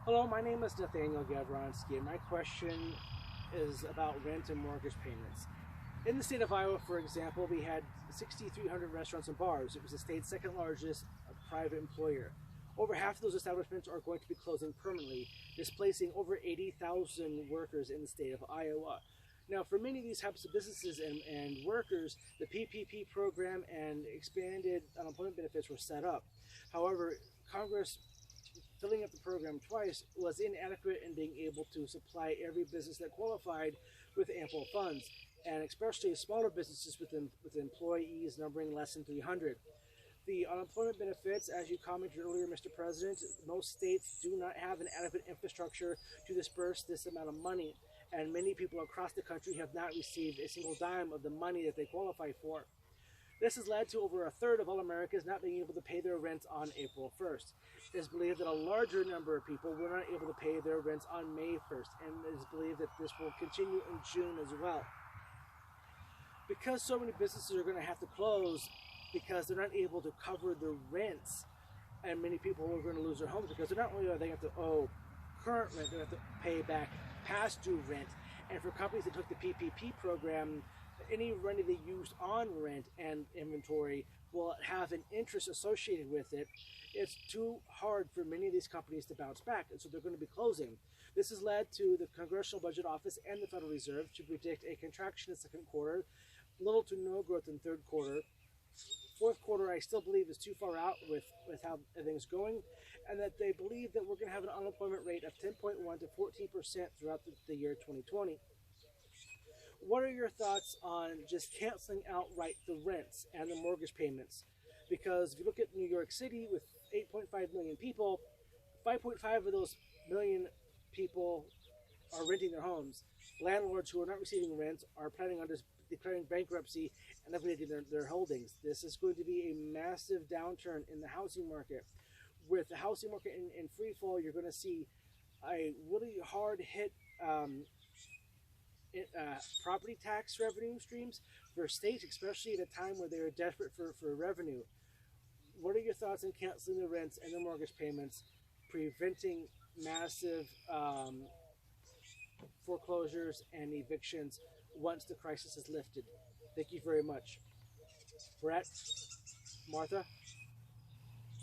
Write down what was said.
Hello, my name is Nathaniel Gavronsky, and my question is about rent and mortgage payments. In the state of Iowa, for example, we had 6,300 restaurants and bars. It was the state's second largest private employer. Over half of those establishments are going to be closing permanently, displacing over 80,000 workers in the state of Iowa. Now, for many of these types of businesses and workers, the PPP program and expanded unemployment benefits were set up. However, Congress filling up the program twice was inadequate in being able to supply every business that qualified with ample funds, and especially smaller businesses with employees numbering less than 300. The unemployment benefits, as you commented earlier, Mr. President, most states do not have an adequate infrastructure to disperse this amount of money, and many people across the country have not received a single dime of the money that they qualify for. This has led to over a third of all Americans not being able to pay their rent on April 1st. It is believed that a larger number of people were not able to pay their rents on May 1st, and it is believed that this will continue in June as well. Because so many businesses are going to have to close because they're not able to cover the rents, and many people are going to lose their homes because they're not only are they have to owe current rent, they have to pay back past due rent. And for companies that took the PPP program, any money they used on rent and inventory will have an interest associated with it. It's too hard for many of these companies to bounce back, and so they're going to be closing. This has led to the Congressional Budget Office and the Federal Reserve to predict a contraction in the second quarter, little to no growth in third quarter. Fourth quarter, I still believe, is too far out with how everything's going, and that they believe that we're going to have an unemployment rate of 10.1 to 14% throughout the year 2020. What are your thoughts on just canceling outright the rents and the mortgage payments? Because if you look at New York City with 8.5 million people, 5.5 of those million people are renting their homes. Landlords who are not receiving rent are planning on just declaring bankruptcy and liquidating their holdings. This is going to be a massive downturn in the housing market. With the housing market in free fall, you're going to see a really hard hit property tax revenue streams for states, especially at a time where they are desperate for revenue. What are your thoughts on canceling the rents and the mortgage payments, preventing massive foreclosures and evictions once the crisis is lifted? Thank you very much. Brett, Martha?